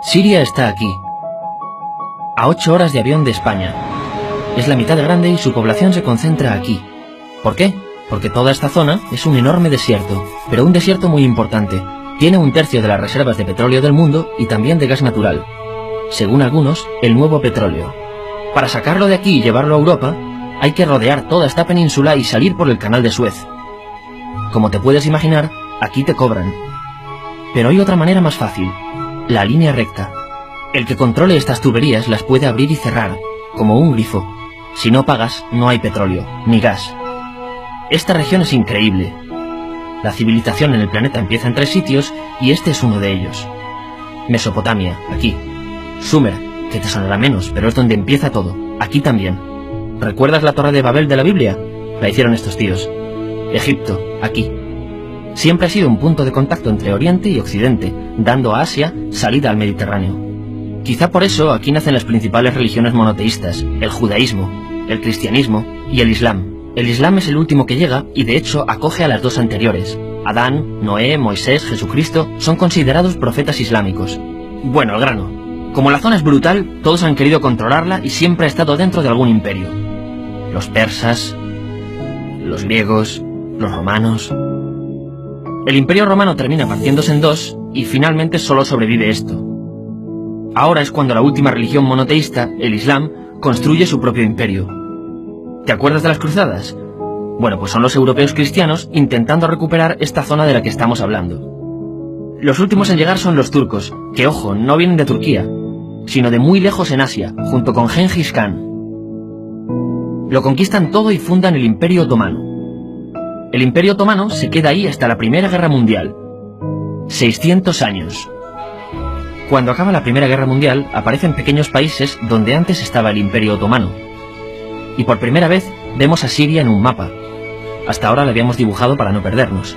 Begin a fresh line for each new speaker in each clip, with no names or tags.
Siria está aquí, a 8 horas de avión de España. Es la mitad de grande y su población se concentra aquí. ¿Por qué? Porque toda esta zona es un enorme desierto, pero un desierto muy importante. Tiene 1/3 de las reservas de petróleo del mundo y también de gas natural. Según algunos, el nuevo petróleo. Para sacarlo de aquí y llevarlo a Europa, hay que rodear toda esta península y salir por el canal de Suez. Como te puedes imaginar, aquí te cobran. Pero hay otra manera más fácil, la línea recta. El que controle estas tuberías las puede abrir y cerrar, como un grifo. Si no pagas, no hay petróleo, ni gas. Esta región es increíble. La civilización en el planeta empieza en 3 sitios y este es uno de ellos. Mesopotamia, aquí. Sumer, que te sonará menos, pero es donde empieza todo, aquí también. ¿Recuerdas la Torre de Babel de la Biblia? La hicieron estos tíos. Egipto, aquí. Siempre ha sido un punto de contacto entre Oriente y Occidente, dando a Asia salida al Mediterráneo. Quizá por eso aquí nacen las principales religiones monoteístas, el judaísmo, el cristianismo y el islam. El islam es el último que llega y de hecho acoge a las 2 anteriores. Adán, Noé, Moisés, Jesucristo son considerados profetas islámicos. Bueno, al grano. Como la zona es brutal, todos han querido controlarla y siempre ha estado dentro de algún imperio. Los persas, los griegos, los romanos. El imperio romano termina partiéndose en 2 y finalmente solo sobrevive esto. Ahora es cuando la última religión monoteísta, el islam, construye su propio imperio. ¿Te acuerdas de las cruzadas? Bueno, pues son los europeos cristianos intentando recuperar esta zona de la que estamos hablando. Los últimos en llegar son los turcos, que ojo, no vienen de Turquía, sino de muy lejos en Asia, junto con Gengis Khan. Lo conquistan todo y fundan el Imperio Otomano. El Imperio Otomano se queda ahí hasta la Primera Guerra Mundial. 600 años. Cuando acaba la Primera Guerra Mundial, aparecen pequeños países donde antes estaba el Imperio Otomano. Y por primera vez vemos a Siria en un mapa. Hasta ahora lo habíamos dibujado para no perdernos.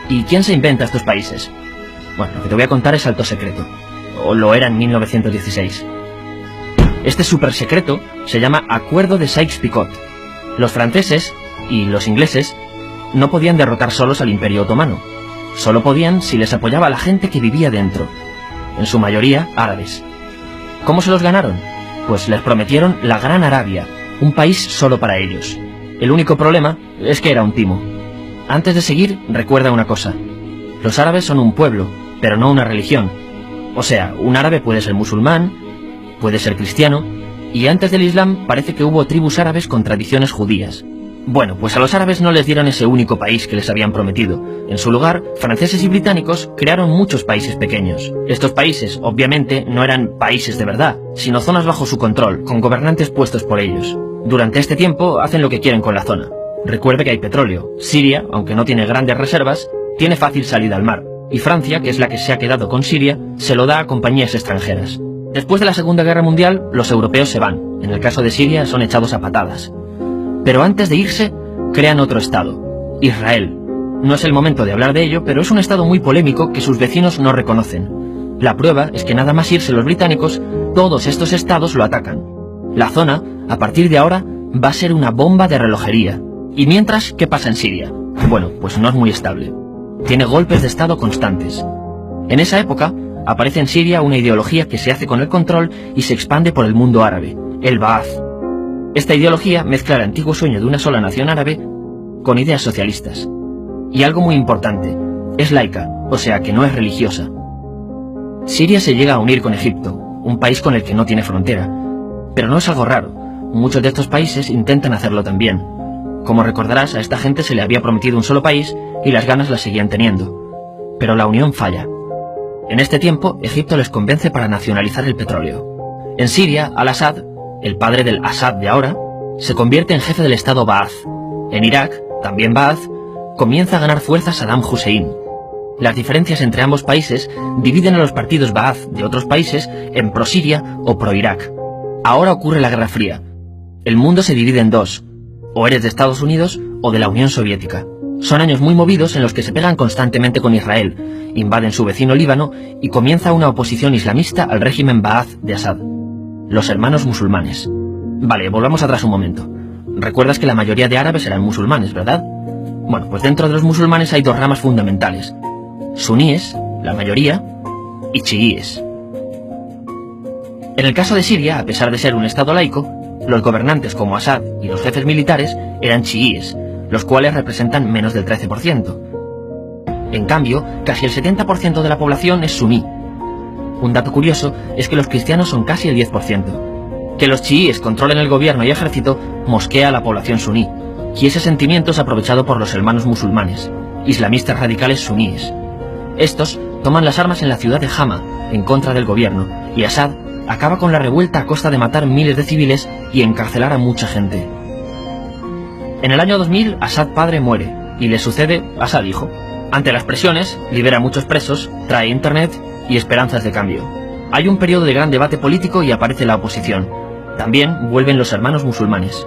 ¿Y quién se inventa estos países? Bueno, lo que te voy a contar es alto secreto. O lo era en 1916. Este súper secreto se llama Acuerdo de Sykes-Picot. Los franceses y los ingleses no podían derrotar solos al Imperio Otomano. Solo podían si les apoyaba la gente que vivía dentro. En su mayoría árabes. ¿Cómo se los ganaron? Pues les prometieron la Gran Arabia, un país solo para ellos. El único problema es que era un timo. Antes de seguir, recuerda una cosa. Los árabes son un pueblo, pero no una religión. O sea, un árabe puede ser musulmán, puede ser cristiano, y antes del Islam parece que hubo tribus árabes con tradiciones judías. Bueno, pues a los árabes no les dieron ese único país que les habían prometido. En su lugar, franceses y británicos crearon muchos países pequeños. Estos países, obviamente, no eran países de verdad, sino zonas bajo su control, con gobernantes puestos por ellos. Durante este tiempo hacen lo que quieren con la zona. Recuerde que hay petróleo. Siria, aunque no tiene grandes reservas, tiene fácil salida al mar. Y Francia, que es la que se ha quedado con Siria, se lo da a compañías extranjeras. Después de la Segunda Guerra Mundial, los europeos se van. En el caso de Siria, son echados a patadas. Pero antes de irse, crean otro estado, Israel. No es el momento de hablar de ello, pero es un estado muy polémico que sus vecinos no reconocen. La prueba es que nada más irse los británicos, todos estos estados lo atacan. La zona, a partir de ahora, va a ser una bomba de relojería. Y mientras, ¿qué pasa en Siria? Bueno, pues no es muy estable. Tiene golpes de estado constantes. En esa época, aparece en Siria una ideología que se hace con el control y se expande por el mundo árabe, el Ba'ath. Esta ideología mezcla el antiguo sueño de una sola nación árabe con ideas socialistas. Y algo muy importante, es laica, o sea que no es religiosa. Siria se llega a unir con Egipto, un país con el que no tiene frontera. Pero no es algo raro, muchos de estos países intentan hacerlo también. Como recordarás, a esta gente se le había prometido un solo país y las ganas las seguían teniendo. Pero la unión falla. En este tiempo, Egipto les convence para nacionalizar el petróleo. En Siria, Al-Assad, el padre del Assad de ahora, se convierte en jefe del estado Ba'ath. En Irak, también Ba'ath, comienza a ganar fuerza Saddam Hussein. Las diferencias entre ambos países dividen a los partidos Ba'ath de otros países en pro-Siria o pro-Irak. Ahora ocurre la Guerra Fría. El mundo se divide en 2, o eres de Estados Unidos o de la Unión Soviética. Son años muy movidos en los que se pegan constantemente con Israel, invaden su vecino Líbano y comienza una oposición islamista al régimen Ba'ath de Assad. Los hermanos musulmanes. Vale, volvamos atrás un momento. Recuerdas que la mayoría de árabes eran musulmanes, ¿verdad? Bueno, pues dentro de los musulmanes hay 2 ramas fundamentales. Suníes, la mayoría, y chiíes. En el caso de Siria, a pesar de ser un estado laico, los gobernantes como Assad y los jefes militares eran chiíes, los cuales representan menos del 13%. En cambio, casi el 70% de la población es suní. Un dato curioso es que los cristianos son casi el 10%. Que los chiíes controlen el gobierno y ejército mosquea a la población suní, y ese sentimiento es aprovechado por los hermanos musulmanes, islamistas radicales suníes. Estos toman las armas en la ciudad de Hama, en contra del gobierno, y Assad acaba con la revuelta a costa de matar miles de civiles y encarcelar a mucha gente. En el año 2000, Assad padre muere, y le sucede Assad hijo. Ante las presiones, libera a muchos presos, trae internet y esperanzas de cambio. Hay un periodo de gran debate político y aparece la oposición. También vuelven los hermanos musulmanes.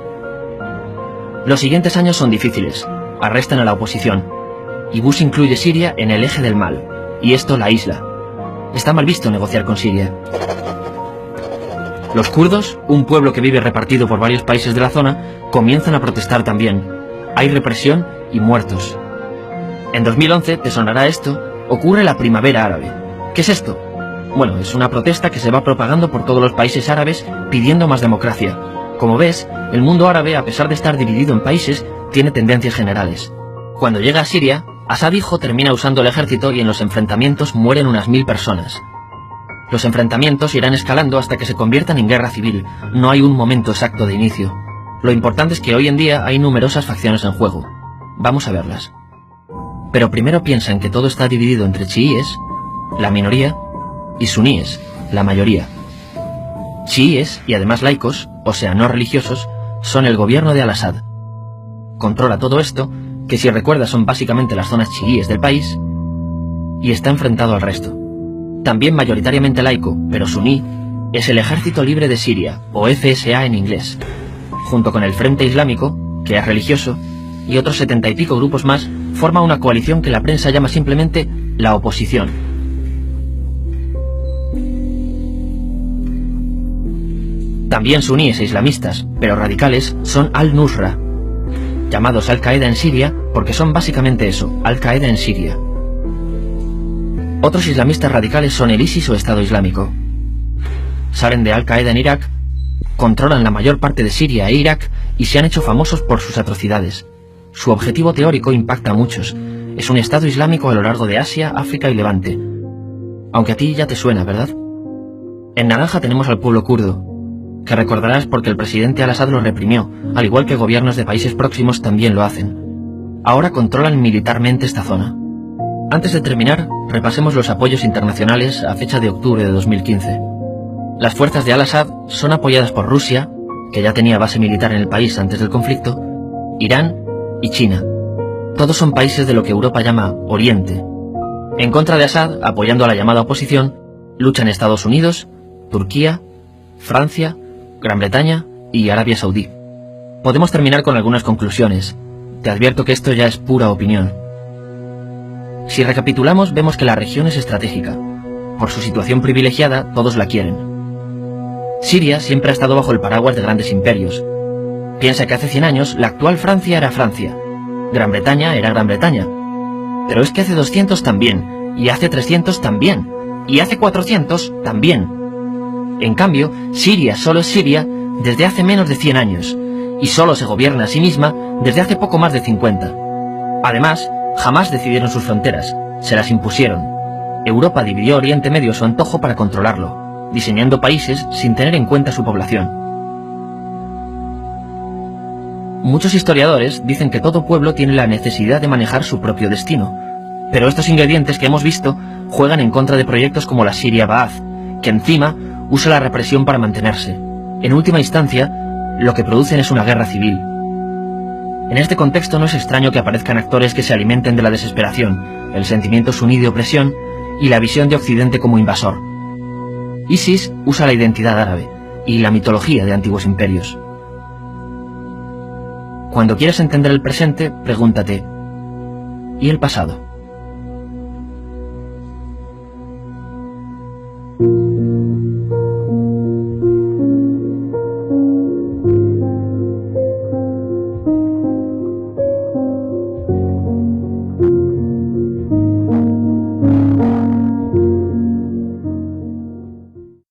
Los siguientes años son difíciles. Arrestan a la oposición. Y Bush incluye Siria en el eje del mal, y esto la aísla. Está mal visto negociar con Siria. Los kurdos, un pueblo que vive repartido por varios países de la zona, comienzan a protestar también. Hay represión y muertos. En 2011, te sonará esto, ocurre la Primavera Árabe. ¿Qué es esto? Bueno, es una protesta que se va propagando por todos los países árabes pidiendo más democracia. Como ves, el mundo árabe, a pesar de estar dividido en países, tiene tendencias generales. Cuando llega a Siria, Assad hijo termina usando el ejército y en los enfrentamientos mueren unas 1000 personas. Los enfrentamientos irán escalando hasta que se conviertan en guerra civil. No hay un momento exacto de inicio. Lo importante es que hoy en día hay numerosas facciones en juego. Vamos a verlas. Pero primero piensa en que todo está dividido entre chiíes, la minoría, y suníes, la mayoría. Chiíes, y además laicos, o sea, no religiosos, son el gobierno de Al-Assad. Controla todo esto, que si recuerdas son básicamente las zonas chiíes del país, y está enfrentado al resto. También mayoritariamente laico, pero suní, es el Ejército Libre de Siria, o FSA en inglés, junto con el Frente Islámico, que es religioso, y otros 70 y pico grupos más, forma una coalición que la prensa llama simplemente la oposición. También suníes e islamistas, pero radicales, son Al-Nusra, llamados Al-Qaeda en Siria porque son básicamente eso, Al-Qaeda en Siria. Otros islamistas radicales son el ISIS o Estado Islámico. Salen de Al-Qaeda en Irak, controlan la mayor parte de Siria e Irak y se han hecho famosos por sus atrocidades. Su objetivo teórico impacta a muchos. Es un Estado Islámico a lo largo de Asia, África y Levante. Aunque a ti ya te suena, ¿verdad? En naranja tenemos al pueblo kurdo, que recordarás porque el presidente Al-Assad lo reprimió, al igual que gobiernos de países próximos también lo hacen. Ahora controlan militarmente esta zona. Antes de terminar, repasemos los apoyos internacionales a fecha de octubre de 2015. Las fuerzas de Al-Assad son apoyadas por Rusia, que ya tenía base militar en el país antes del conflicto, Irán y China. Todos son países de lo que Europa llama Oriente. En contra de Assad, apoyando a la llamada oposición, luchan Estados Unidos, Turquía, Francia, Gran Bretaña y Arabia Saudí. Podemos terminar con algunas conclusiones. Te advierto que esto ya es pura opinión. Si recapitulamos, vemos que la región es estratégica. Por su situación privilegiada, todos la quieren. Siria siempre ha estado bajo el paraguas de grandes imperios. Piensa que hace 100 años la actual Francia era Francia. Gran Bretaña era Gran Bretaña. Pero es que hace 200 también, y hace 300 también, y hace 400 también. En cambio, Siria solo es Siria desde hace menos de 100 años, y solo se gobierna a sí misma desde hace poco más de 50. Además, jamás decidieron sus fronteras, se las impusieron. Europa dividió Oriente Medio a su antojo para controlarlo, diseñando países sin tener en cuenta su población. Muchos historiadores dicen que todo pueblo tiene la necesidad de manejar su propio destino, pero estos ingredientes que hemos visto juegan en contra de proyectos como la Siria Ba'ath, que encima usa la represión para mantenerse. En última instancia, lo que producen es una guerra civil. En este contexto no es extraño que aparezcan actores que se alimenten de la desesperación, el sentimiento suní de opresión y la visión de Occidente como invasor. ISIS usa la identidad árabe y la mitología de antiguos imperios. Cuando quieres entender el presente, pregúntate, ¿y el pasado?